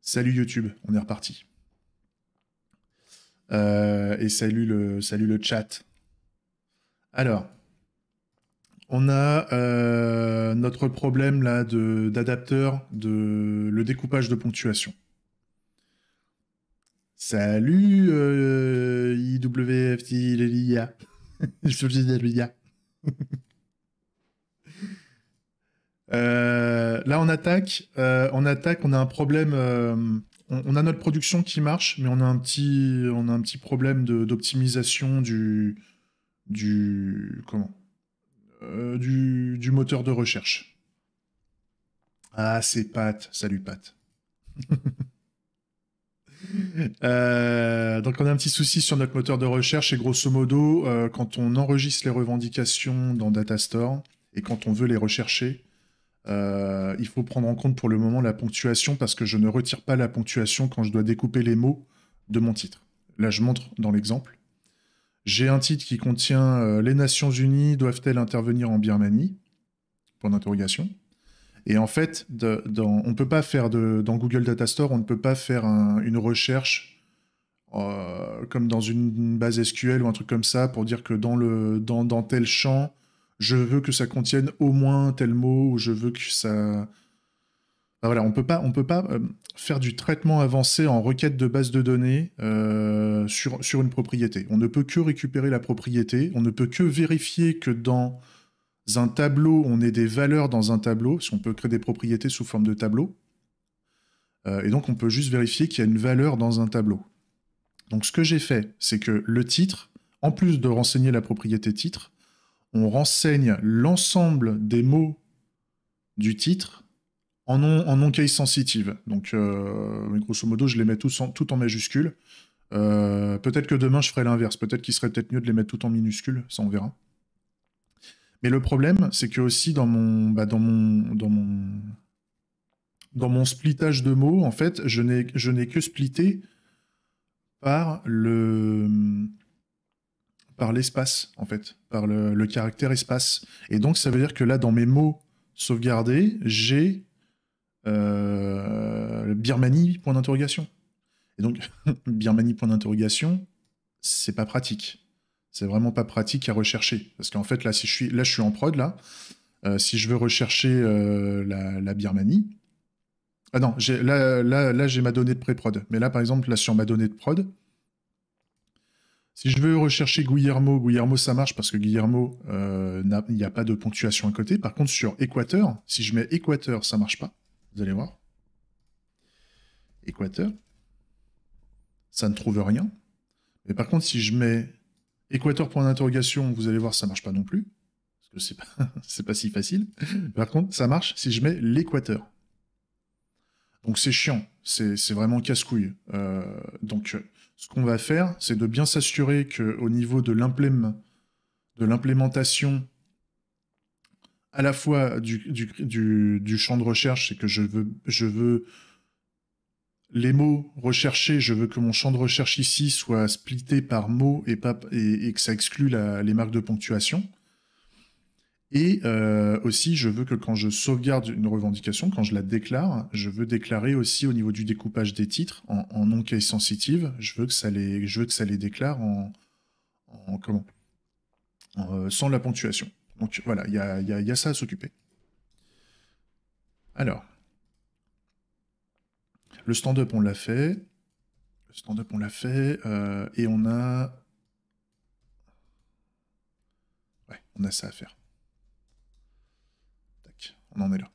Salut YouTube, on est reparti. Et salut le chat. Alors, on a notre problème là d'adapteur de le découpage de ponctuation. Salut IWFT Lelia. Je dis Lelia. Là, on attaque, on a un problème. On a notre production qui marche, mais on a un petit problème d'optimisation comment? Du moteur de recherche. Ah, c'est Pat. Salut Pat. Donc on a un petit souci sur notre moteur de recherche et grosso modo, quand on enregistre les revendications dans Datastore et quand on veut les rechercher, il faut prendre en compte pour le moment la ponctuation parce que je ne retire pas la ponctuation quand je dois découper les mots de mon titre. Là, je montre dans l'exemple. J'ai un titre qui contient les Nations Unies doivent-elles intervenir en Birmanie? Point d'interrogation. Et en fait, on peut pas faire dans Google Data Store, on ne peut pas faire une recherche comme dans une base SQL ou un truc comme ça pour dire que dans tel champ, je veux que ça contienne au moins tel mot ou je veux que ça. Enfin, voilà, on peut pas faire du traitement avancé en requête de base de données sur une propriété. On ne peut que récupérer la propriété, on ne peut que vérifier que dans un tableau, on ait des valeurs dans un tableau, parce qu'on peut créer des propriétés sous forme de tableau. Et donc, on peut juste vérifier qu'il y a une valeur dans un tableau. Donc, ce que j'ai fait, c'est que le titre, en plus de renseigner la propriété titre, on renseigne l'ensemble des mots du titre en non-case sensitive. Donc, grosso modo, je les mets tout en majuscule. Peut-être que demain, je ferai l'inverse. Peut-être qu'il serait peut-être mieux de les mettre tout en minuscule. Ça, on verra. Mais le problème, c'est que aussi dans mon splittage de mots, en fait, je n'ai que splitté par par l'espace, en fait, par le caractère espace. Et donc, ça veut dire que là, dans mes mots sauvegardés, j'ai Birmanie, point d'interrogation. Et donc, Birmanie, point d'interrogation, c'est pas pratique. C'est vraiment pas pratique à rechercher. Parce qu'en fait, là, si je suis en prod, là, si je veux rechercher la Birmanie, ah non, là j'ai ma donnée de pré-prod. Mais là, par exemple, là, sur ma donnée de prod, si je veux rechercher Guillermo, ça marche parce que Guillermo, il n'y a pas de ponctuation à côté. Par contre, sur Équateur, si je mets Équateur, ça marche pas. Vous allez voir. Équateur, ça ne trouve rien. Mais par contre, si je mets Équateur, point d'interrogation, vous allez voir, ça marche pas non plus. Parce que c'est pas, c'est pas si facile. Par contre, ça marche si je mets l'Équateur. Donc c'est chiant, c'est vraiment casse-couille. Donc ce qu'on va faire, c'est de bien s'assurer qu'au niveau de l'implémentation à la fois du champ de recherche, c'est que je veux les mots recherchés, je veux que mon champ de recherche ici soit splitté par mots et que ça exclue les marques de ponctuation. Et aussi, je veux que quand je sauvegarde une revendication, quand je la déclare, je veux déclarer aussi au niveau du découpage des titres en non-case sensitive, je veux que ça les déclare comment sans la ponctuation. Donc voilà, il y a ça à s'occuper. Alors, le stand-up, on l'a fait. Le stand-up, on l'a fait. Et on a ça à faire. Tac, on en est là.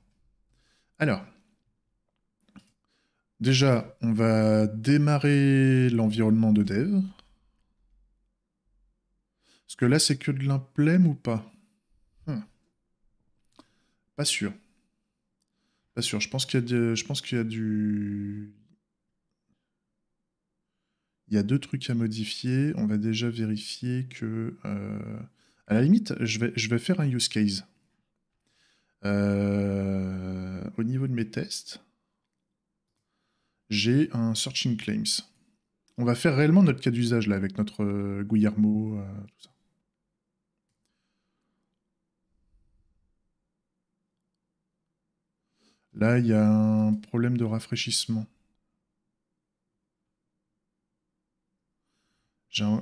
Alors, déjà, on va démarrer l'environnement de dev. Parce que là, c'est que de l'implème ou pas? Pas sûr. Pas sûr. Je pense qu'il y a du... Il y a deux trucs à modifier. On va déjà vérifier que... À la limite, je vais faire un use case. Au niveau de mes tests, j'ai un searching claims. On va faire réellement notre cas d'usage là avec notre Guillermo, tout ça. Là, il y a un problème de rafraîchissement.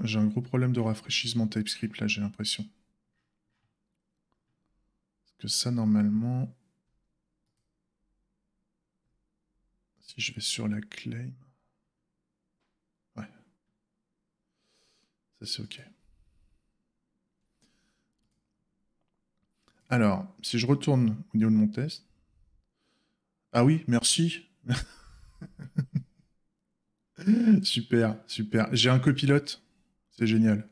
J'ai un gros problème de rafraîchissement TypeScript là, j'ai l'impression. Parce que ça, normalement... Si je vais sur la claim... Ouais. Ça, c'est OK. Alors, si je retourne au niveau de mon test... Ah oui, merci. Super, super. J'ai un copilote. C'est génial.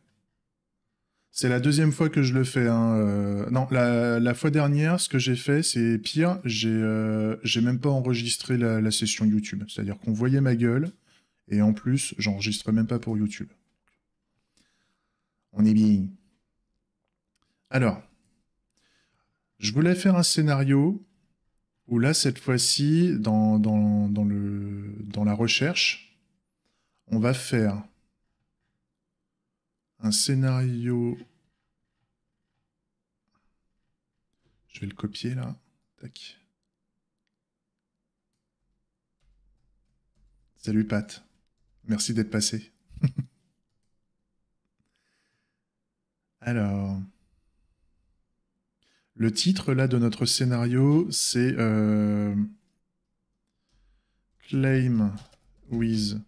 C'est la deuxième fois que je le fais, hein. Non, la fois dernière, ce que j'ai fait, c'est pire. J'ai même pas enregistré la session YouTube. C'est-à-dire qu'on voyait ma gueule. Et en plus, j'enregistre même pas pour YouTube. On est bien. Alors, je voulais faire un scénario où là, cette fois-ci, dans la recherche, on va faire un scénario. Je vais le copier là. Tac. Salut Pat. Merci d'être passé. Alors, le titre là de notre scénario, c'est Claim with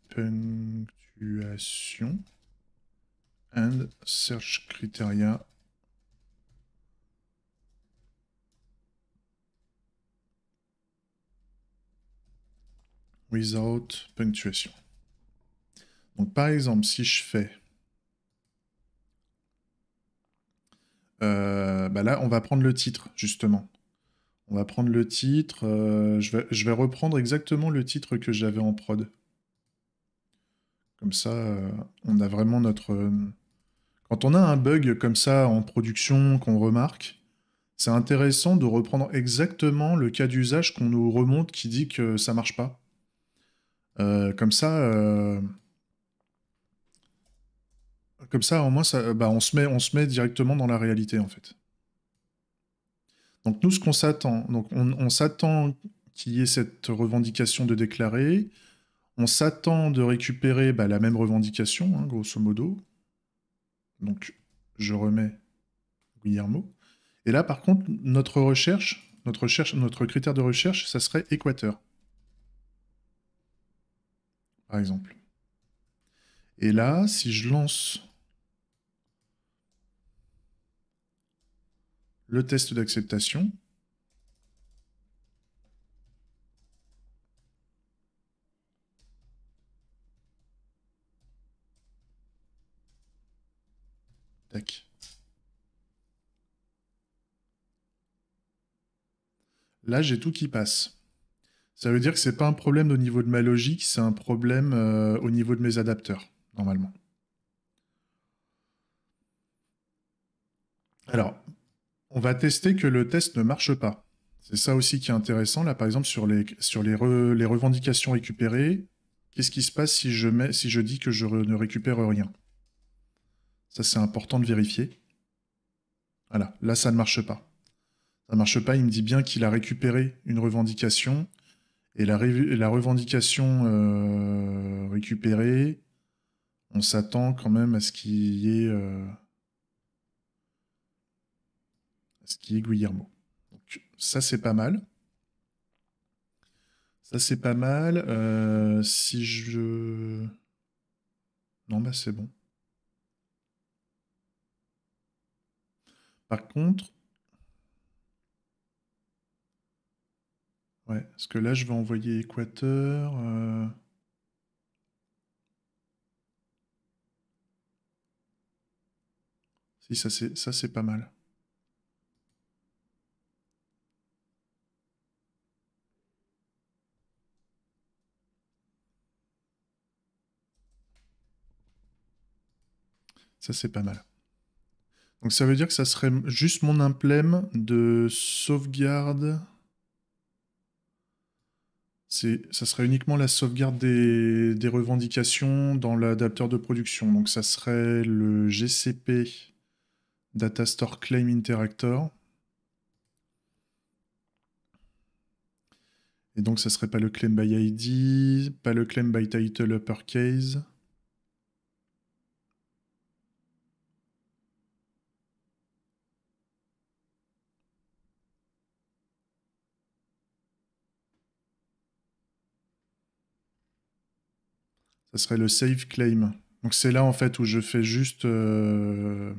punctuation and search criteria without punctuation. Donc par exemple, si je fais... bah là, on va prendre le titre, justement. On va prendre le titre. Je vais reprendre exactement le titre que j'avais en prod. Comme ça, on a vraiment notre... Quand on a un bug comme ça en production qu'on remarque, c'est intéressant de reprendre exactement le cas d'usage qu'on nous remonte qui dit que ça marche pas. Comme ça, au moins, bah, on se met directement dans la réalité, en fait. Donc nous, ce qu'on s'attend, donc on s'attend qu'il y ait cette revendication de déclarer, on s'attend de récupérer bah, la même revendication, hein, grosso modo. Donc je remets Guillermo. Et là, par contre, notre critère de recherche, ça serait Équateur, par exemple. Et là, si je lance le test d'acceptation, tac. Là, j'ai tout qui passe. Ça veut dire que c'est pas un problème au niveau de ma logique, c'est un problème au niveau de mes adapteurs, normalement. Alors, on va tester que le test ne marche pas. C'est ça aussi qui est intéressant. Là, par exemple, les revendications récupérées, qu'est-ce qui se passe si je dis que je ne récupère rien? Ça, c'est important de vérifier. Voilà, là, ça ne marche pas. Ça ne marche pas, il me dit bien qu'il a récupéré une revendication. Et la revendication récupérée, on s'attend quand même à ce qu'il y ait, Guillermo. Donc, ça, c'est pas mal. Ça, c'est pas mal. Si je... Non, bah c'est bon. Par contre... Ouais, parce que là, je vais envoyer Équateur. Si, ça, c'est pas mal. Ça, c'est pas mal. Donc, ça veut dire que ça serait juste mon implème de sauvegarde. Ça serait uniquement la sauvegarde des revendications dans l'adapteur de production. Donc, ça serait le GCP Datastore Claim Interactor. Et donc, ça serait pas le claim by ID, pas le claim by title uppercase. Ça serait le save claim. Donc, c'est là, en fait, où je fais juste le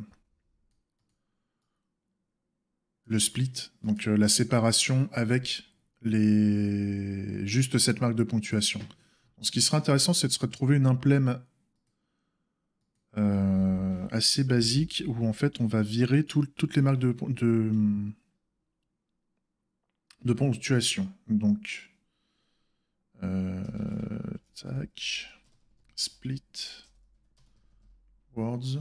split, donc la séparation avec juste cette marque de ponctuation. Donc, ce qui serait intéressant, c'est de se retrouver une implème assez basique où en fait on va virer toutes les marques de ponctuation. Donc, euh, tac, split words,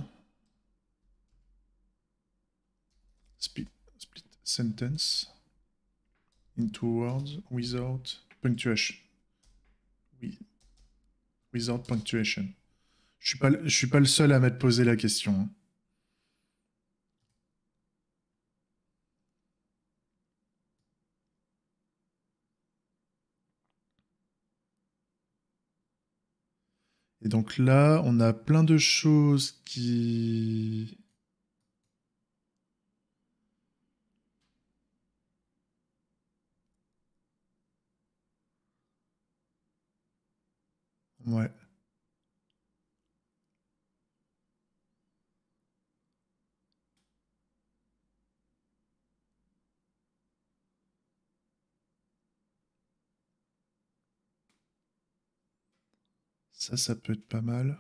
split sentence into words without punctuation. Oui, without punctuation. Je suis pas le seul à m'être posé la question, hein. Et donc là, on a plein de choses qui... Ouais. Ça peut être pas mal.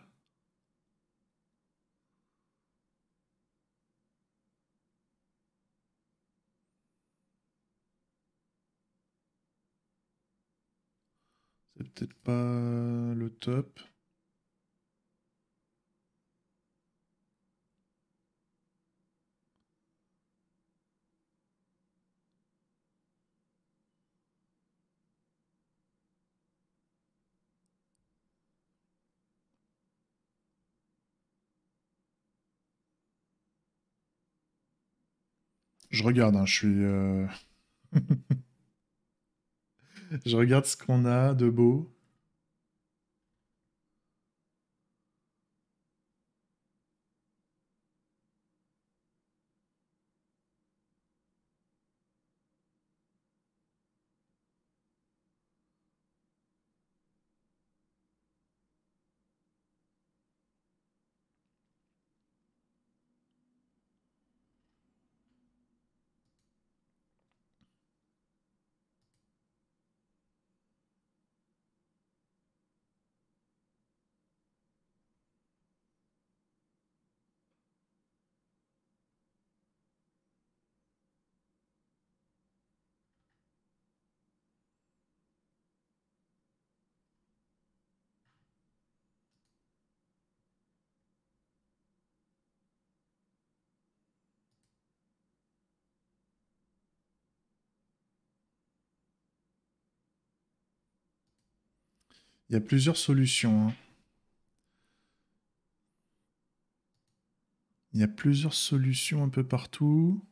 C'est peut-être pas le top. Je regarde, hein, je suis... je regarde ce qu'on a de beau. Il y a plusieurs solutions, hein. Il y a plusieurs solutions un peu partout.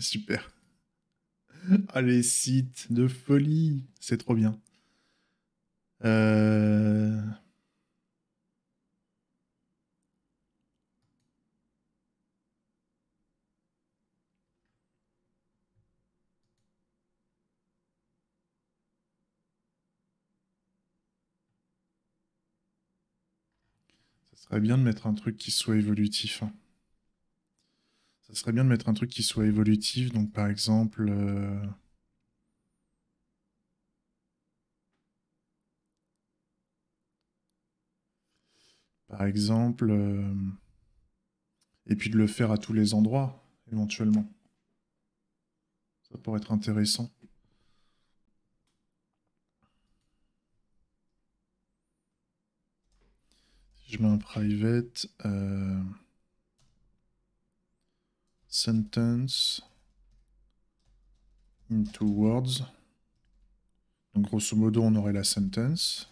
Super. Ah, les sites de folie. C'est trop bien. Euh, Ça serait bien de mettre un truc qui soit évolutif, hein. Ça serait bien de mettre un truc qui soit évolutif. Donc, par exemple... Par exemple... Et puis de le faire à tous les endroits. éventuellement. Ça pourrait être intéressant. Si je mets un private, sentence into words. Donc grosso modo, on aurait la sentence.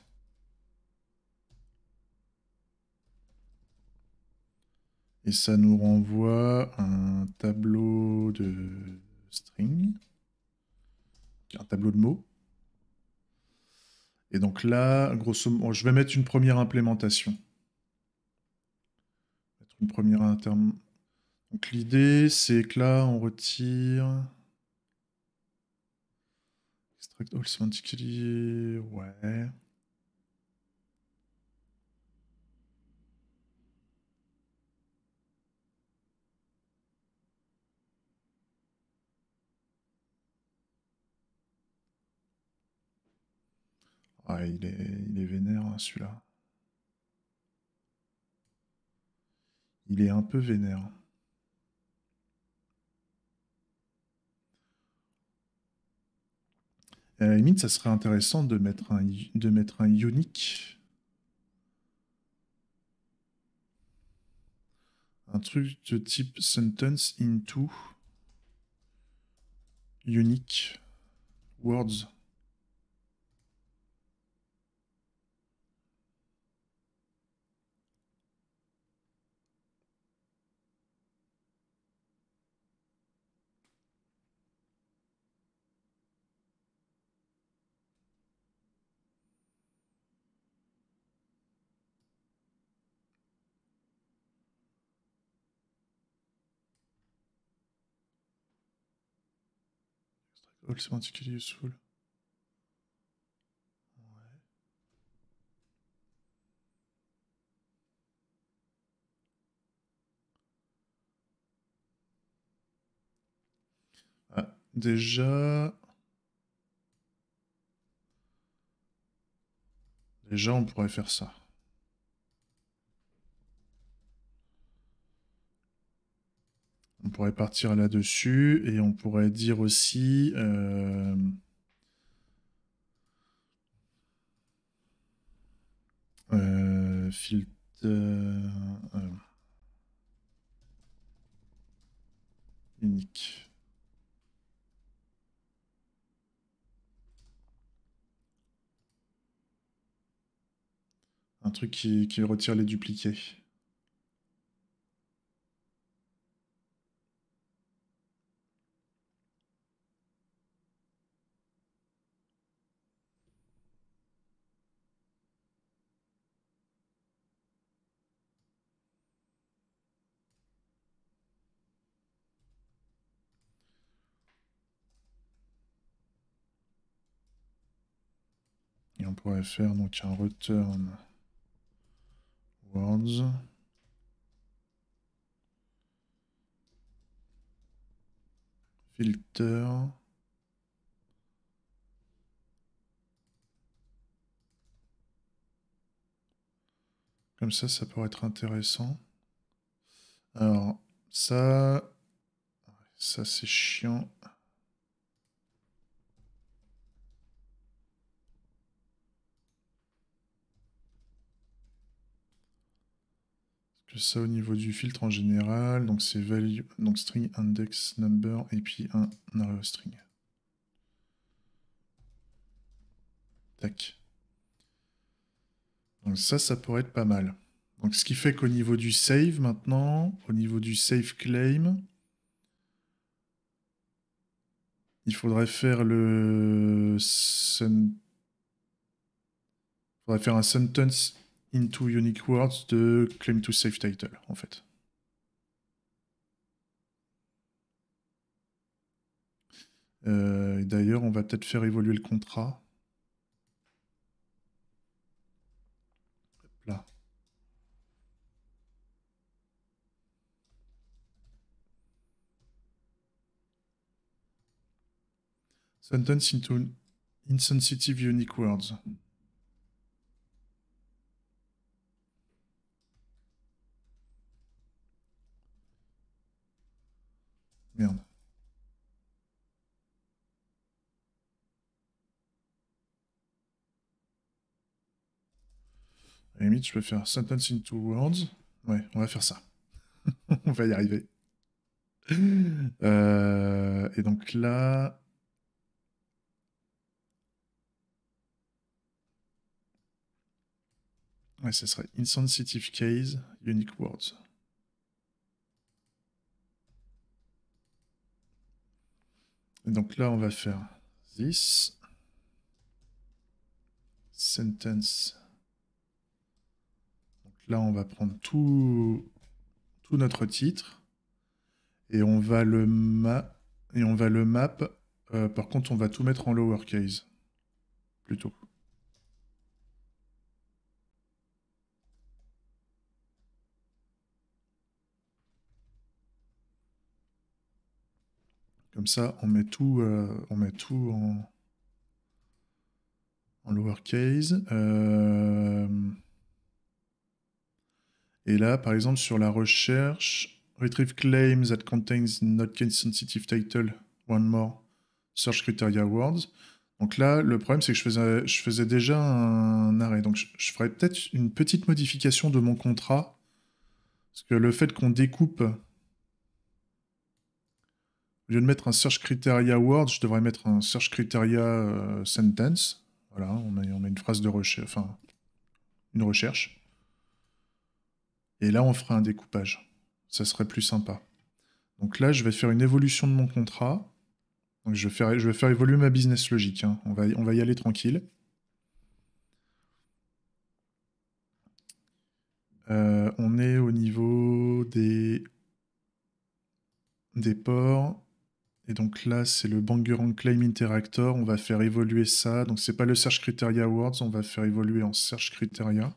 Et ça nous renvoie un tableau de string, un tableau de mots. Et donc là, grosso modo, je vais mettre une première implémentation. Donc l'idée, c'est que là, on retire... Extract all semantically... Ouais... Ah, il est vénère, hein, celui-là. Il est un peu vénère. À la limite, ça serait intéressant de mettre un unique. Un truc de type sentence into unique words. All semantically useful. Ah, déjà, on pourrait faire ça. On pourrait partir là-dessus et on pourrait dire aussi filter unique. Un truc qui retire les dupliqués. Et on pourrait faire donc un return words. Filter. Comme ça pourrait être intéressant. Alors, ça c'est chiant. Que ça au niveau du filtre en général, donc c'est value, donc string index number et puis un arrow string. Tac. Donc ça pourrait être pas mal. Donc ce qui fait qu'au niveau du save maintenant, au niveau du save claim, il faudrait faire faudrait faire un sentence into unique words de claim to save title en fait. D'ailleurs, on va peut-être faire évoluer le contrat. Là. Sentence into insensitive unique words. À la limite, je peux faire sentence into words. Ouais, on va faire ça. On va y arriver. Et donc là... Ouais, ce serait insensitive case, unique words. Et donc là, on va faire this sentence. Donc là, on va prendre tout notre titre et on va le map. Par contre, on va tout mettre en lowercase plutôt. Comme ça, on met tout en lowercase. Et là, par exemple, sur la recherche, retrieve claims that contains not case sensitive title, one more, search criteria words. Donc là, le problème, c'est que je faisais déjà un arrêt. Donc je ferais peut-être une petite modification de mon contrat. Parce que le fait qu'on découpe, au lieu de mettre un search criteria word, je devrais mettre un search criteria sentence. Voilà, on a une phrase de recherche, enfin, une recherche. Et là, on fera un découpage. Ça serait plus sympa. Donc là, je vais faire une évolution de mon contrat. Donc je vais faire évoluer ma business logique. Hein. On va y aller tranquille. On est au niveau des ports. Et donc là, c'est le Bangerang Claim Interactor. On va faire évoluer ça. Donc c'est pas le Search Criteria Words, on va faire évoluer en Search Criteria.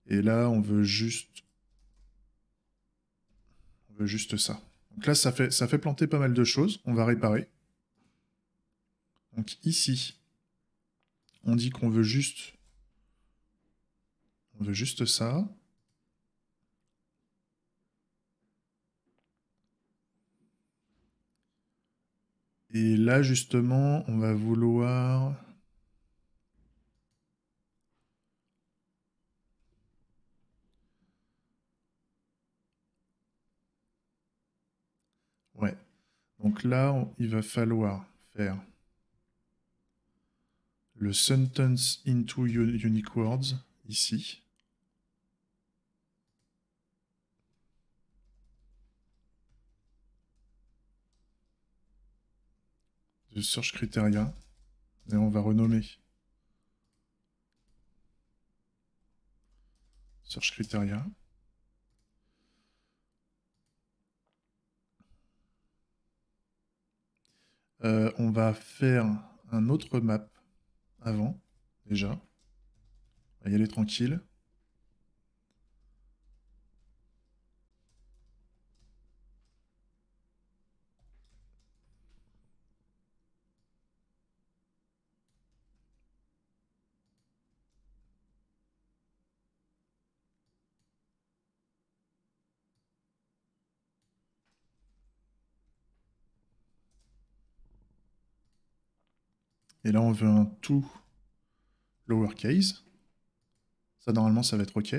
Et là, on veut juste ça. Donc là, ça fait planter pas mal de choses. On va réparer. Donc ici, on dit qu'on veut juste ça. Et là, justement, on va vouloir... Ouais. Donc là, il va falloir faire le sentence into unique words, ici. De search criteria. Et on va renommer search criteria. On va faire un autre map avant, déjà. On va y aller tranquille. Et là, on veut un tout lowercase. Ça, normalement, ça va être OK.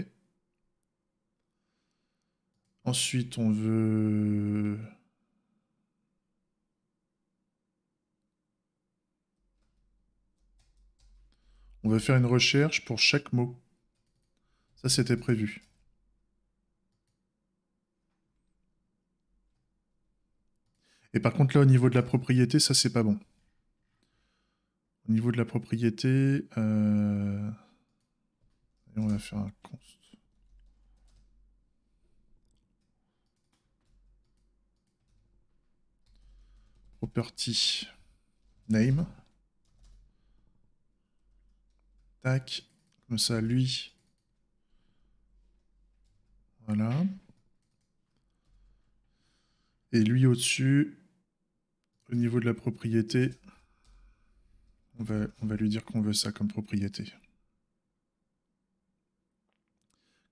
Ensuite, on veut... On veut faire une recherche pour chaque mot. Ça, c'était prévu. Et par contre, là, au niveau de la propriété, ça, c'est pas bon. Au niveau de la propriété... Et on va faire un const. Property name. Tac. Comme ça, lui... Voilà. Et lui au-dessus, au niveau de la propriété, on va lui dire qu'on veut ça comme propriété.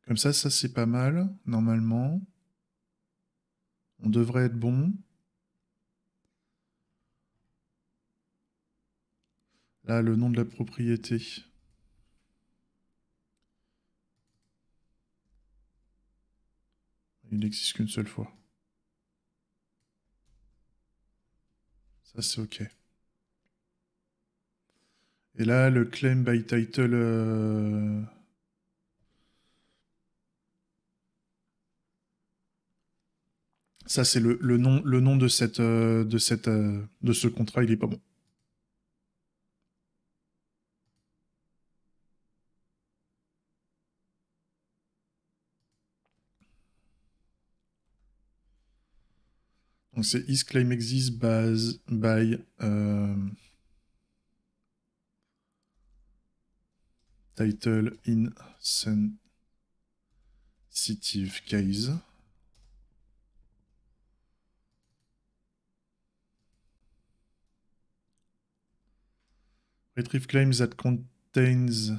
Comme ça c'est pas mal, normalement. On devrait être bon. Là, le nom de la propriété. Il n'existe qu'une seule fois. Ça, c'est OK. Et là, le claim by title... Ça, c'est le nom de ce contrat, il est pas bon. Donc c'est is claim exists by title in sensitive case. Retrieve claims that contains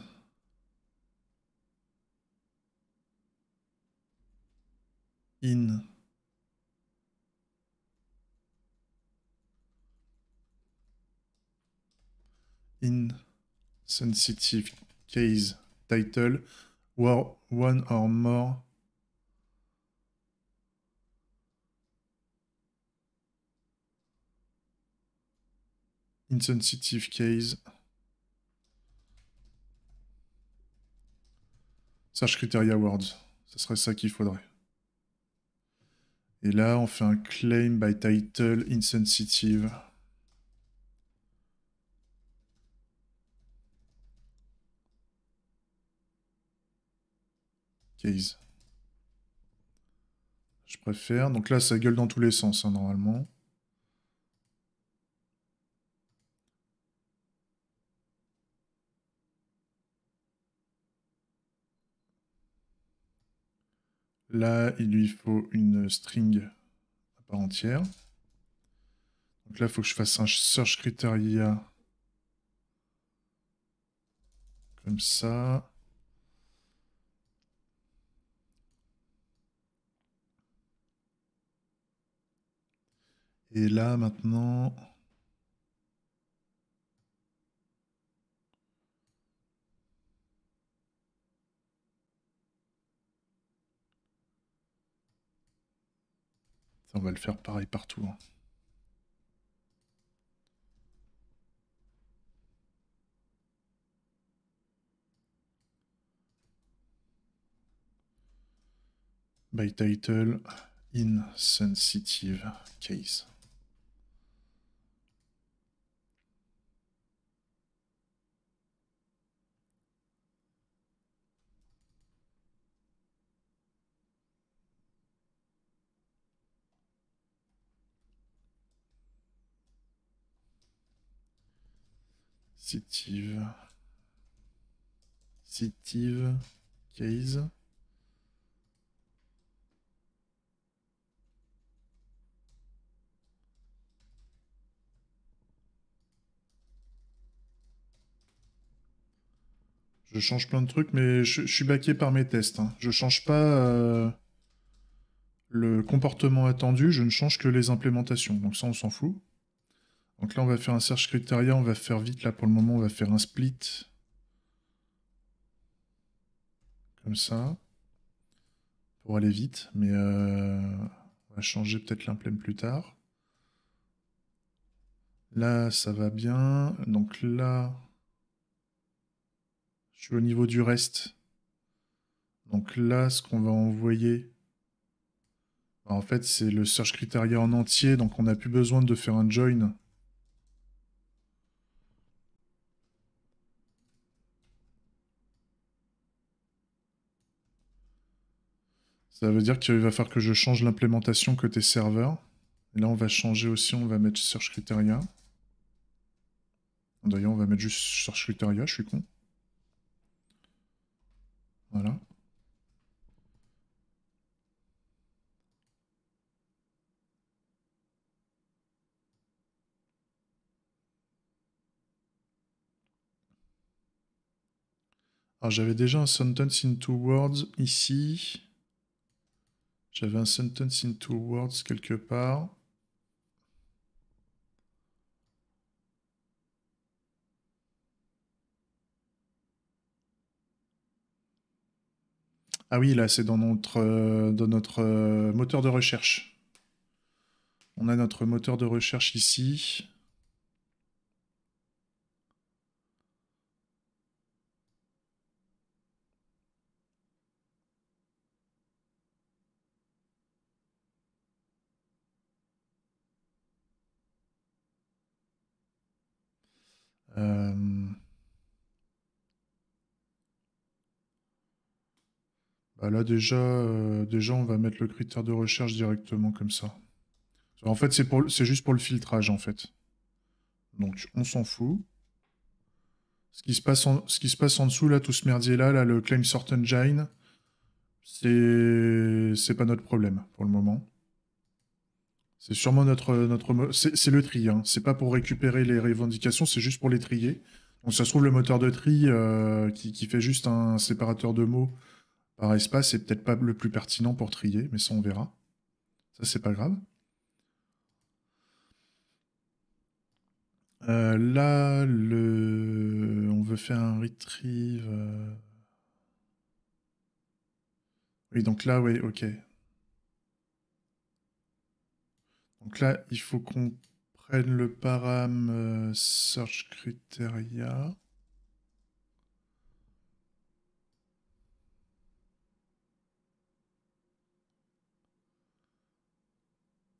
in sensitive case title or one or more insensitive case. Search criteria words. Ce serait ça qu'il faudrait. Et là, on fait un claim by title insensitive. Case. Je préfère. Donc là, ça gueule dans tous les sens, hein, normalement. Là, il lui faut une string à part entière. Donc là, il faut que je fasse un search criteria comme ça. Et là, maintenant... Ça, on va le faire pareil partout, hein. By title insensitive case. Sensitive case. Je change plein de trucs, mais je suis baqué par mes tests, hein. Je change pas le comportement attendu, je ne change que les implémentations. Donc ça, on s'en fout. Donc là, on va faire un search criteria, on va faire vite. Là, pour le moment, on va faire un split. Comme ça. Pour aller vite. Mais on va changer peut-être l'implème plus tard. Là, ça va bien. Donc là, je suis au niveau du reste. Donc là, ce qu'on va envoyer, en fait, c'est le search criteria en entier. Donc on n'a plus besoin de faire un join. Ça veut dire qu'il va falloir que je change l'implémentation côté serveur. Et là, on va changer aussi, on va mettre search criteria. D'ailleurs, on va mettre juste search criteria, je suis con. Voilà. Alors, j'avais déjà un sentence into words ici. J'avais un sentence into words quelque part. Ah oui, là, c'est dans notre moteur de recherche. On a notre moteur de recherche ici. Bah là, déjà, on va mettre le critère de recherche directement comme ça. En fait, c'est juste pour le filtrage, en fait. Donc, on s'en fout. Ce qui se passe en dessous, là, tout ce merdier-là, là, le claim sort engine, c'est pas notre problème pour le moment. C'est sûrement c'est le tri, hein. C'est pas pour récupérer les revendications, c'est juste pour les trier. Donc ça se trouve, le moteur de tri qui fait juste un séparateur de mots par espace, c'est peut-être pas le plus pertinent pour trier, mais ça on verra. Ça c'est pas grave. Là, on veut faire un retrieve. Oui, donc là, oui, ok. Donc là, il faut qu'on prenne le param search criteria.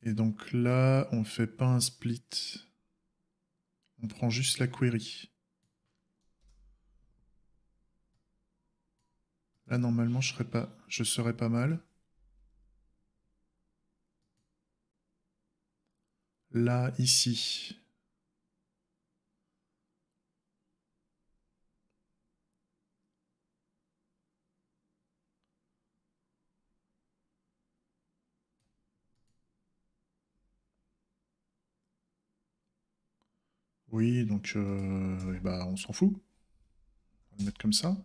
Et donc là, on fait pas un split. On prend juste la query. Là, normalement, je serais pas mal. Là, ici. Oui, donc eh ben, on s'en fout. On va le mettre comme ça.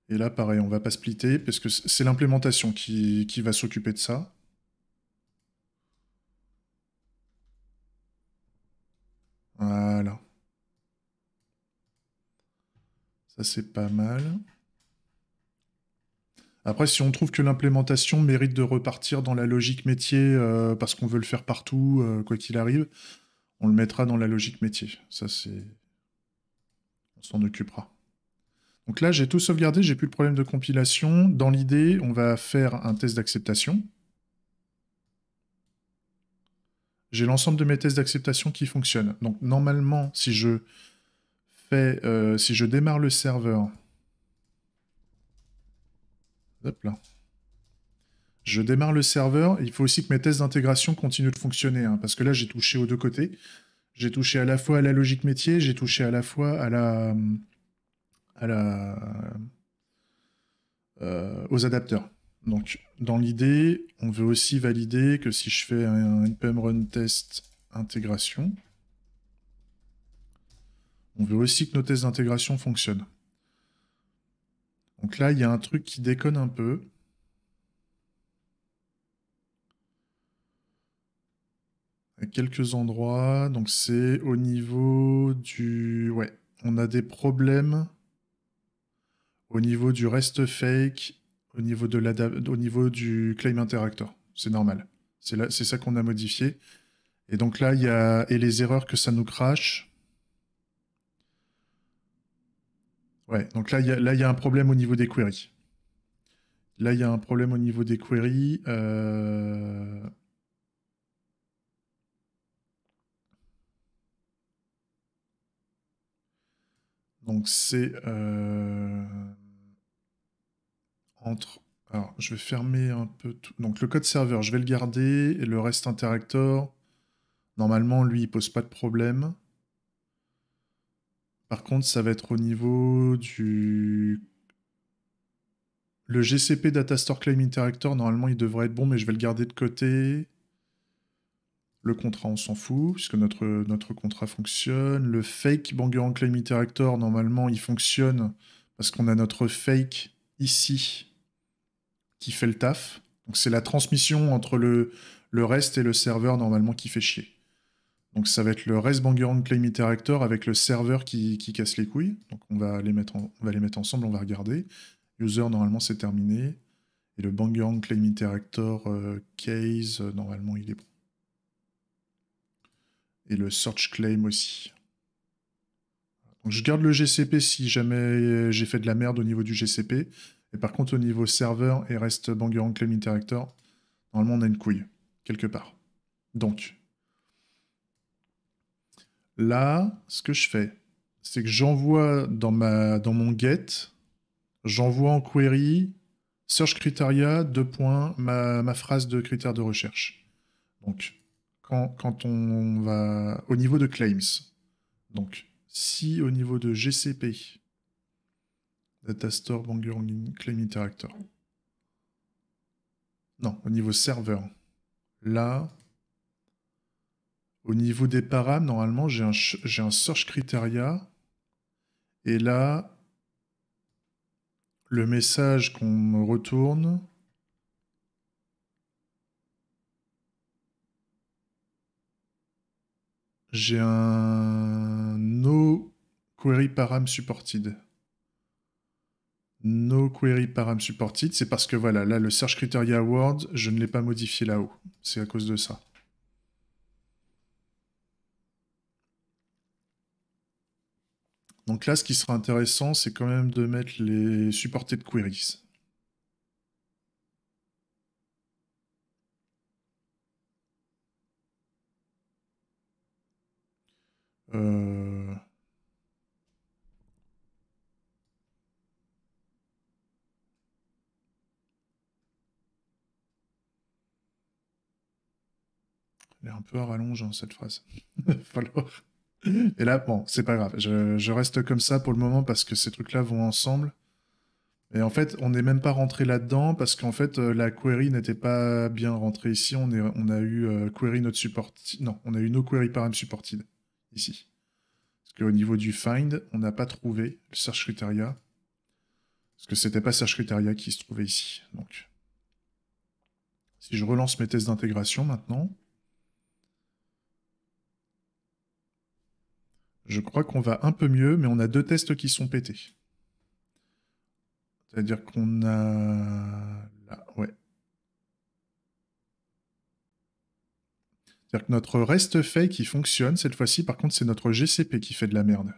Et là, pareil, on va pas splitter parce que c'est l'implémentation qui va s'occuper de ça. Voilà. Ça, c'est pas mal. Après, si on trouve que l'implémentation mérite de repartir dans la logique métier parce qu'on veut le faire partout, quoi qu'il arrive, on le mettra dans la logique métier. Ça, c'est... On s'en occupera. Donc là, j'ai tout sauvegardé, j'ai plus de problème de compilation. Dans l'idée, on va faire un test d'acceptation. J'ai l'ensemble de mes tests d'acceptation qui fonctionnent. Donc normalement, si je démarre le serveur, hop là, je démarre le serveur, il faut aussi que mes tests d'intégration continuent de fonctionner, hein, parce que là, j'ai touché aux deux côtés. J'ai touché à la fois à la logique métier, j'ai touché à la fois à la, aux adapteurs. Donc, dans l'idée, on veut aussi valider que si je fais un npm run test intégration, on veut aussi que nos tests d'intégration fonctionnent. Donc là, il y a un truc qui déconne un peu. À quelques endroits. Donc c'est au niveau du... Ouais, on a des problèmes au niveau du rest fake, au niveau du claim interactor. C'est normal. C'est ça qu'on a modifié. Et donc là, il y a... Et les erreurs que ça nous crache. Ouais, donc là, il y a un problème au niveau des queries. Là, il y a un problème au niveau des queries. Donc c'est entre... Alors, je vais fermer un peu tout. Donc le code serveur, je vais le garder. Et le reste interactor, normalement, lui, il pose pas de problème. Par contre, ça va être au niveau du... Le GCP Datastore Claim Interactor, normalement, il devrait être bon, mais je vais le garder de côté. Le contrat, on s'en fout, puisque notre contrat fonctionne. Le fake Bangerang Claim Interactor, normalement, il fonctionne parce qu'on a notre fake ici qui fait le taf. Donc c'est la transmission entre le REST et le serveur, normalement, qui fait chier. Donc ça va être le REST Bangerang Claim Interactor avec le serveur qui casse les couilles. Donc on va les mettre ensemble, on va regarder. User, normalement, c'est terminé. Et le Bangarang Claim Interactor case, normalement, il est bon. Et le Search Claim aussi. Donc, je garde le GCP si jamais j'ai fait de la merde au niveau du GCP. Et par contre, au niveau serveur et reste Bangarang Claim Interactor, normalement, on a une couille, quelque part. Donc, là, ce que je fais, c'est que j'envoie dans mon get, j'envoie en query search criteria, ma phrase de critères de recherche. Donc, quand on va au niveau de claims, donc si au niveau de GCP, Datastore, Bangarang Claim Interactor, non, au niveau serveur, là, au niveau des param, normalement, j'ai un search criteria, et là, le message qu'on me retourne, j'ai un no query param supported. No query param supported, c'est parce que voilà, là, le search criteria word, je ne l'ai pas modifié là-haut. C'est à cause de ça. Donc là, ce qui sera intéressant, c'est quand même de mettre les supported queries. Euh... Elle est un peu à rallonge, hein, cette phrase. Falloir. Et là, bon, c'est pas grave. Je reste comme ça pour le moment parce que ces trucs-là vont ensemble. Et en fait, on n'est même pas rentré là-dedans parce qu'en fait, la query n'était pas bien rentrée ici. On a eu query not supported. Non, on a eu no query param supported ici. Parce qu'au niveau du find, on n'a pas trouvé le search criteria. Parce que c'était pas search criteria qui se trouvait ici. Donc, si je relance mes tests d'intégration maintenant, je crois qu'on va un peu mieux, mais on a 2 tests qui sont pétés. C'est-à-dire qu'on a... Là, ouais. C'est-à-dire que notre rest fake qui fonctionne cette fois-ci, par contre, c'est notre GCP qui fait de la merde.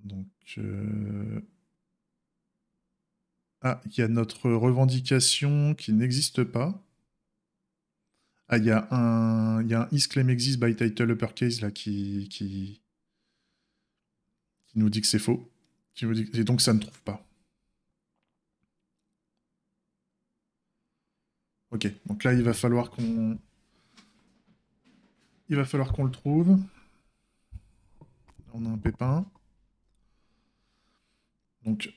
Donc... Ah, il y a notre revendication qui n'existe pas. Ah, il y a un isClaim exist by title uppercase là qui nous dit que c'est faux. Et donc ça ne trouve pas. Ok, donc là il va falloir qu'on le trouve. On a un pépin. Donc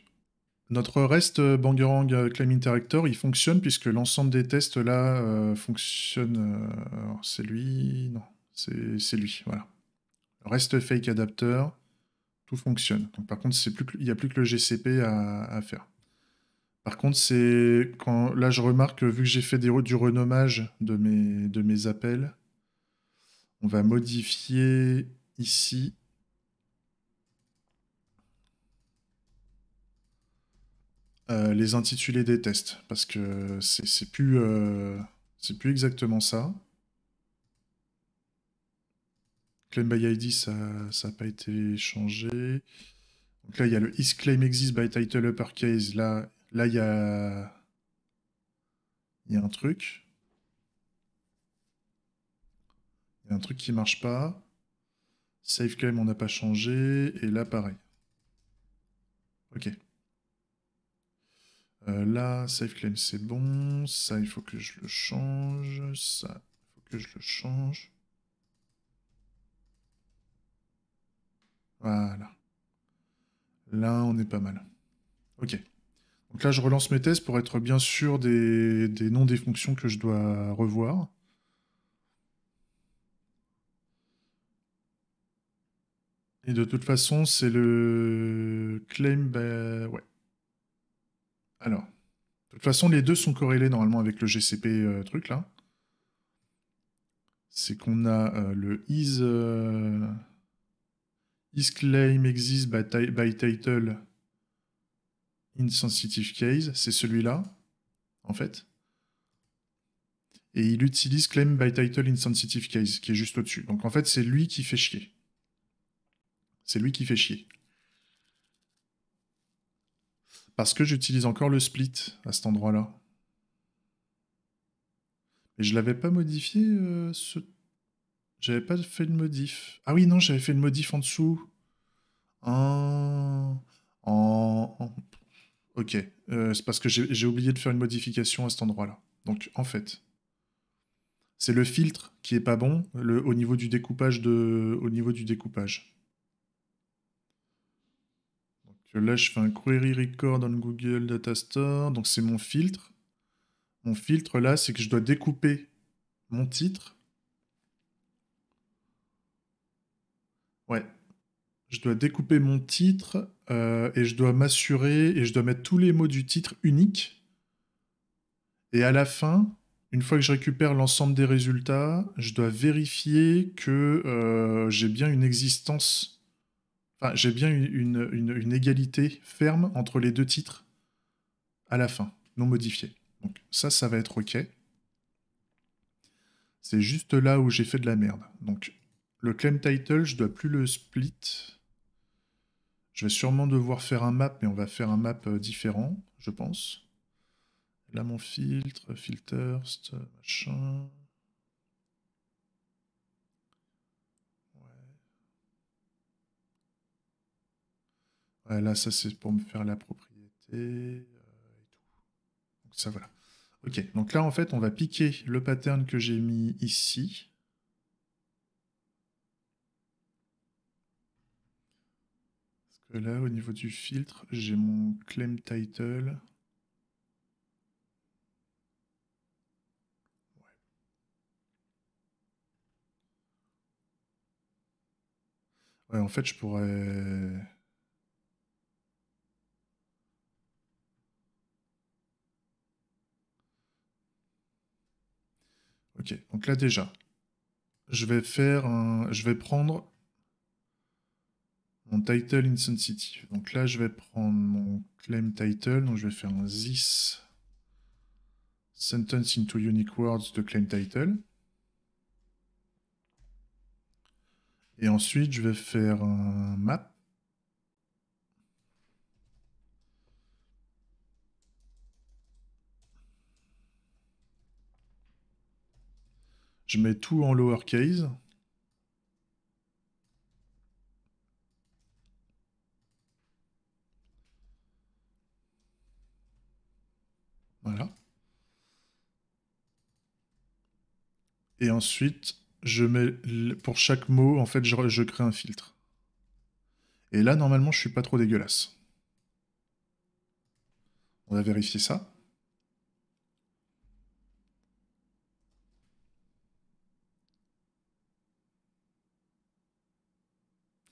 notre reste Bangarang Claim Interactor, il fonctionne puisque l'ensemble des tests là fonctionne. C'est lui, non, c'est lui, voilà. Reste fake adapter, tout fonctionne. Donc par contre, il n'y a plus que le GCP à faire. Par contre, c'est quand là je remarque que vu que j'ai fait du renommage de mes appels, on va modifier ici les intitulés des tests parce que c'est plus exactement ça. Claim by ID, ça n'a pas été changé. Donc là, il y a le isClaim exist by title uppercase. Là il y a un truc. Il y a un truc qui marche pas. Save claim, on n'a pas changé. Et là, pareil. Ok. Là, save claim, c'est bon. Ça, il faut que je le change. Ça, il faut que je le change. Voilà. Là, on est pas mal. Ok. Donc là, je relance mes tests pour être bien sûr des noms des fonctions que je dois revoir. Et de toute façon, c'est le claim... Bah, ouais. Alors, de toute façon, les deux sont corrélés normalement avec le GCP truc là. C'est qu'on a le is This claim exists by title in sensitive case, c'est celui-là, en fait. Et il utilise claim by title in sensitive case, qui est juste au-dessus. Donc en fait, c'est lui qui fait chier. C'est lui qui fait chier. Parce que j'utilise encore le split à cet endroit-là. Et je l'avais pas modifié, J'avais pas fait de modif. Ah oui, non, j'avais fait une modif en dessous. Ah. Ok. C'est parce que j'ai oublié de faire une modification à cet endroit-là. Donc, en fait, c'est le filtre qui est pas bon au niveau du découpage au niveau du découpage. Donc là, je fais un query record dans Google Data Store. Donc, c'est mon filtre. Mon filtre, là, c'est que je dois découper mon titre. Ouais. Je dois découper mon titre et je dois m'assurer et je dois mettre tous les mots du titre uniques. Et à la fin, une fois que je récupère l'ensemble des résultats, je dois vérifier que j'ai bien une existence, enfin j'ai bien une égalité ferme entre les deux titres à la fin, non modifiés. Donc ça va être OK. C'est juste là où j'ai fait de la merde. Donc le claim title, je dois plus le split. Je vais sûrement devoir faire un map, mais on va faire un map différent, je pense. Là, mon filtre, filters, machin. Ouais, là, ça, c'est pour me faire la propriété et tout. Donc ça, voilà. Ok, donc là, en fait, on va piquer le pattern que j'ai mis ici. Parce que là, au niveau du filtre, j'ai mon claim title. Ouais, en fait, je pourrais... Ok, donc là, déjà, je vais prendre mon title insensitive. Donc là, je vais prendre mon claim title. Donc je vais faire un this sentence into unique words de claim title. Et ensuite, je vais faire un map. Je mets tout en lowercase. Voilà. Et ensuite, je mets pour chaque mot, en fait, je crée un filtre. Et là, normalement, je suis pas trop dégueulasse. On va vérifier ça.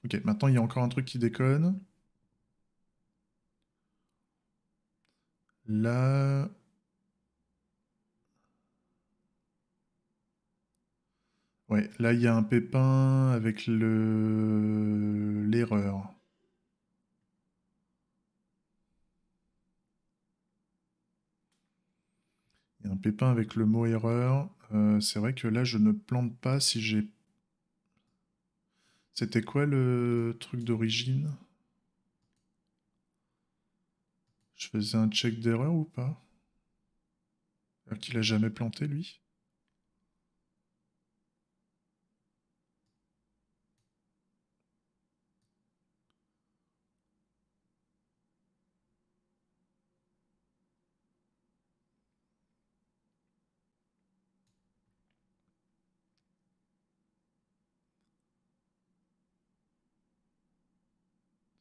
Ok, maintenant, il y a encore un truc qui déconne. Là... Ouais, là, il y a un pépin avec l'erreur. Il y a un pépin avec le mot erreur. C'est vrai que là, je ne plante pas si j'ai... C'était quoi le truc d'origine? Je faisais un check d'erreur ou pas? Alors qu'il a jamais planté, lui?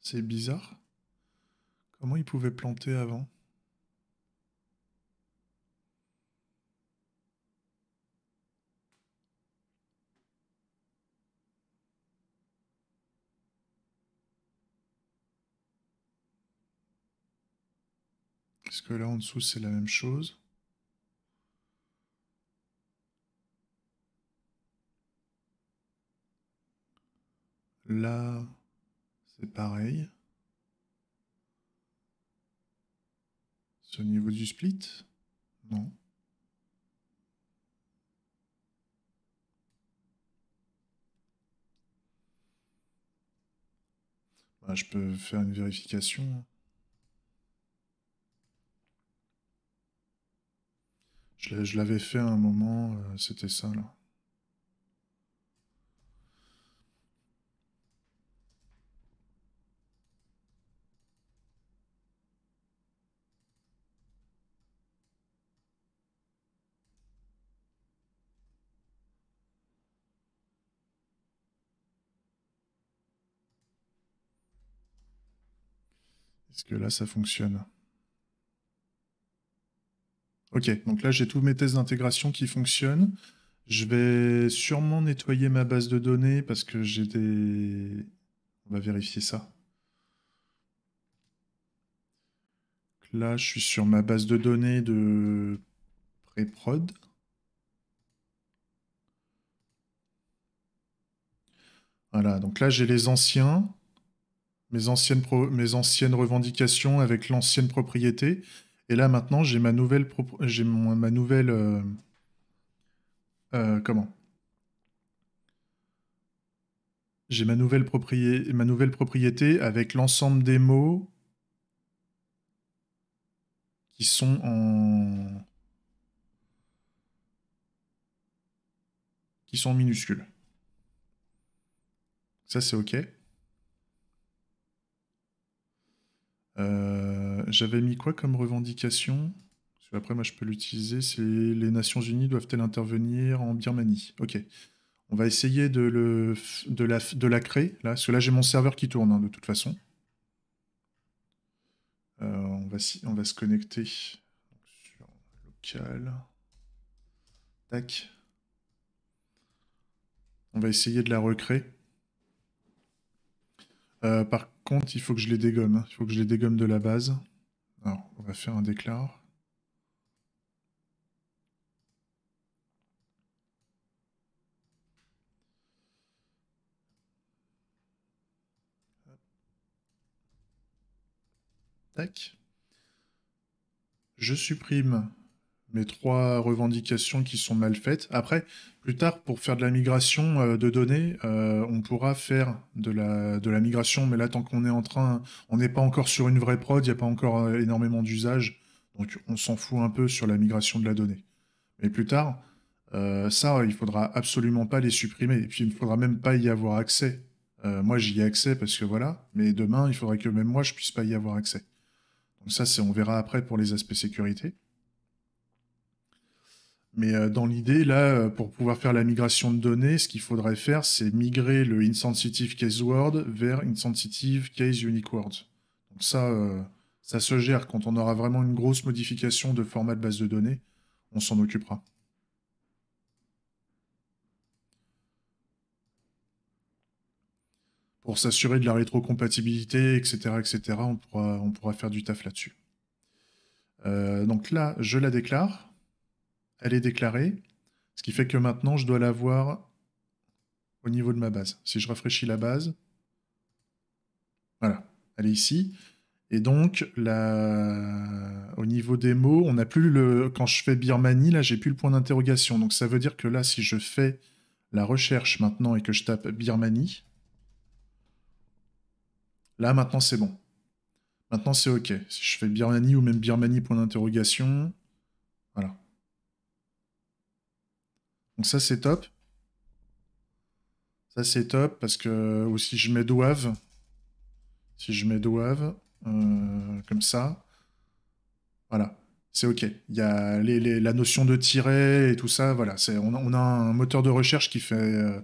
C'est bizarre. Comment il pouvait planter avant? Est-ce que là en dessous c'est la même chose? Là... C'est pareil. C'est au niveau du split? Non. Bah, je peux faire une vérification. Je l'avais fait à un moment, c'était ça là. Est-ce que là ça fonctionne? Ok, donc là j'ai tous mes tests d'intégration qui fonctionnent. Je vais sûrement nettoyer ma base de données parce que j'ai des... On va vérifier ça. Là, je suis sur ma base de données de pré-prod. Voilà, donc là j'ai les anciens, mes anciennes revendications avec l'ancienne propriété. Et là maintenant j'ai ma nouvelle, ma nouvelle comment? J'ai ma nouvelle propriété avec l'ensemble des mots qui sont en minuscules. Ça, c'est OK. J'avais mis quoi comme revendication? Parce que après, moi, je peux l'utiliser. C'est les Nations Unies doivent-elles intervenir en Birmanie? OK. On va essayer de la créer, là, parce que là, j'ai mon serveur qui tourne, hein, de toute façon. On va se connecter sur local. Tac. On va essayer de la recréer. Par contre, il faut que je les dégomme, hein. Il faut que je les dégomme de la base. Alors, on va faire un déclare. Tac. Je supprime mes 3 revendications qui sont mal faites. Après, plus tard, pour faire de la migration de données, on pourra faire de la migration, mais là, tant qu'on est on n'est pas encore sur une vraie prod, il n'y a pas encore énormément d'usage, donc on s'en fout un peu sur la migration de la donnée. Mais plus tard, ça, il faudra absolument pas les supprimer, et puis il ne faudra même pas y avoir accès. Moi, j'y ai accès parce que voilà, mais demain, il faudrait que même moi, je puisse pas y avoir accès. Donc ça, on verra après pour les aspects sécurité. Mais dans l'idée, là, pour pouvoir faire la migration de données, ce qu'il faudrait faire, c'est migrer le insensitive case word vers insensitive case unique word. Donc ça se gère quand on aura vraiment une grosse modification de format de base de données, on s'en occupera. Pour s'assurer de la rétrocompatibilité, etc., etc., on pourra faire du taf là-dessus. Donc là, je la déclare. Elle est déclarée. Ce qui fait que maintenant, je dois l'avoir au niveau de ma base. Si je rafraîchis la base, voilà, elle est ici. Et donc, au niveau des mots, on n'a plus le. Quand je fais Birmanie, là, j'ai plus le point d'interrogation. Donc, ça veut dire que là, si je fais la recherche maintenant et que je tape Birmanie, là, maintenant, c'est bon. Maintenant, c'est OK. Si je fais Birmanie ou même Birmanie, point d'interrogation, voilà. Donc, ça, c'est top. Ça, c'est top parce que, ou si je mets doivent, comme ça, voilà. C'est OK. Il y a la notion de tiret et tout ça. Voilà. On a un moteur de recherche qui fait,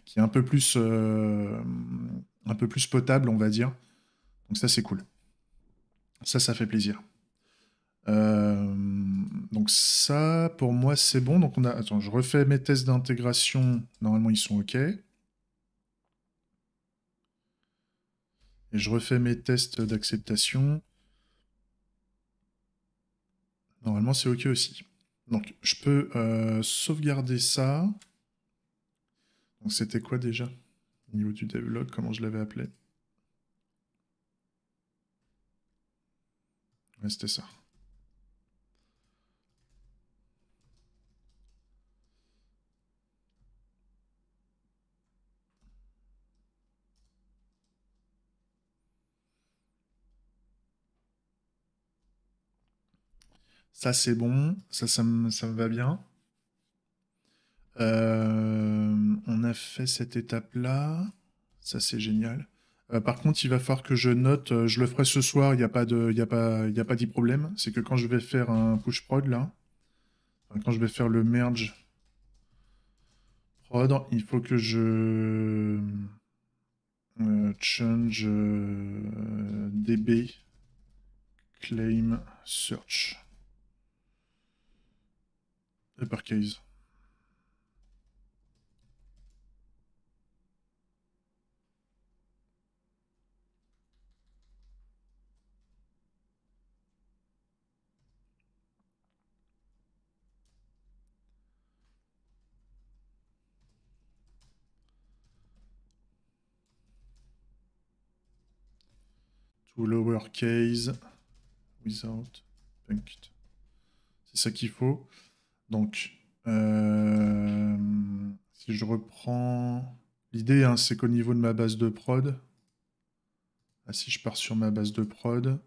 qui est un peu plus potable, on va dire. Donc ça, c'est cool. Ça fait plaisir. Euh, donc ça, pour moi, c'est bon. Donc attends, je refais mes tests d'intégration. Normalement, ils sont OK. Et je refais mes tests d'acceptation. Normalement, c'est OK aussi. Donc, je peux sauvegarder ça. Donc, c'était quoi déjà? Au niveau du devlog, comment je l'avais appelé? Ouais, c'était ça. Ça, c'est bon. Ça me va bien. On a fait cette étape-là. Ça, c'est génial. Par contre, il va falloir que je note. Je le ferai ce soir. Il n'y a pas de, il y a pas d'y problème. C'est que quand je vais faire un push prod là, enfin, quand je vais faire le merge prod, il faut que je change db claim search uppercase. To lowercase without punct. C'est ça qu'il faut. Donc, si je reprends... L'idée, hein, c'est qu'au niveau de ma base de prod, là, si je pars sur ma base de prod,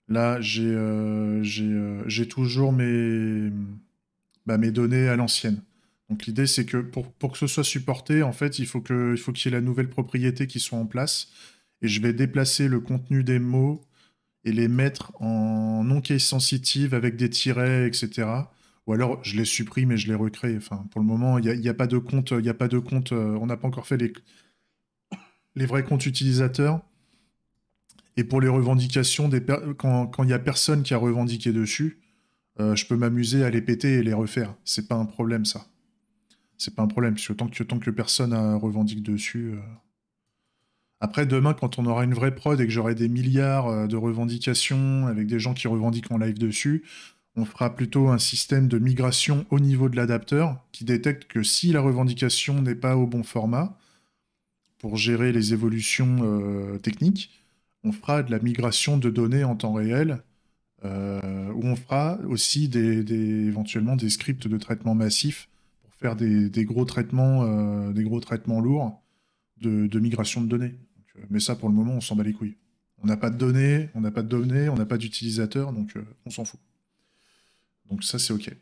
là, j'ai toujours mes données à l'ancienne. Donc l'idée, c'est que pour que ce soit supporté, en fait, il faut qu'il y ait la nouvelle propriété qui soit en place. Et je vais déplacer le contenu des mots et les mettre en non case sensitive avec des tirets, etc. Ou alors je les supprime et je les recrée. Enfin, pour le moment, il y a pas de compte, il y a pas de compte. On n'a pas encore fait les vrais comptes utilisateurs. Et pour les revendications, quand il y a personne qui a revendiqué dessus, je peux m'amuser à les péter et les refaire. C'est pas un problème, ça. C'est pas un problème, puisque tant que personne a revendique dessus. Après, demain, quand on aura une vraie prod et que j'aurai des milliards de revendications avec des gens qui revendiquent en live dessus, on fera plutôt un système de migration au niveau de l'adapteur qui détecte que si la revendication n'est pas au bon format, pour gérer les évolutions techniques, on fera de la migration de données en temps réel, où on fera aussi éventuellement des scripts de traitement massif pour faire des gros traitements lourds de migration de données. Mais ça, pour le moment, on s'en bat les couilles. On n'a pas de données, on n'a pas de données, on n'a pas d'utilisateurs, donc on s'en fout. Donc ça, c'est OK.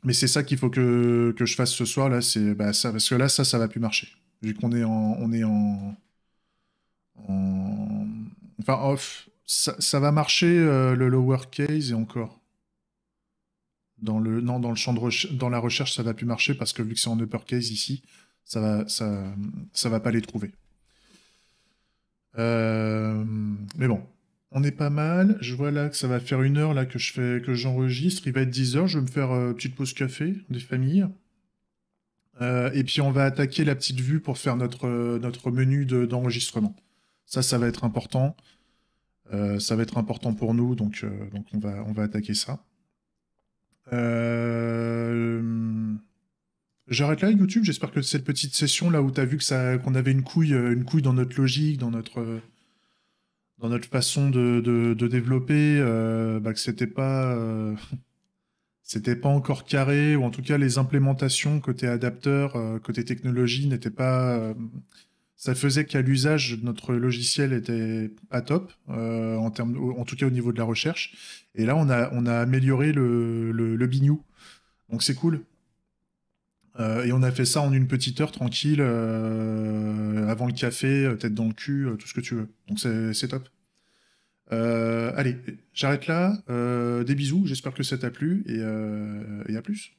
Mais c'est ça qu'il faut que je fasse ce soir, là, c'est bah, ça, parce que là, ça va plus marcher. Vu qu'on est en... Enfin, off. Ça va marcher le lowercase et encore. Non, dans le champ dans la recherche, ça va plus marcher parce que vu que c'est en uppercase ici, ça va pas les trouver. Mais bon, on est pas mal. Je vois là que ça va faire 1 heure là que j'enregistre. Il va être 10 heures. Je vais me faire petite pause café des familles. Et puis on va attaquer la petite vue pour faire notre menu d'enregistrement. Ça va être important. Ça va être important pour nous, donc on va attaquer ça. J'arrête là YouTube. J'espère que cette petite session là où tu as vu qu'on avait une couille dans notre logique, dans notre façon de développer, que c'était pas encore carré, ou en tout cas les implémentations côté adapteur, côté technologie n'étaient pas. Ça faisait qu'à l'usage, notre logiciel était pas top, en tout cas au niveau de la recherche. Et là, on a amélioré le bignou. Donc c'est cool. Et on a fait ça en une petite heure tranquille, avant le café, tête dans le cul, tout ce que tu veux. Donc c'est top. Allez, j'arrête là. Des bisous, j'espère que ça t'a plu et à plus.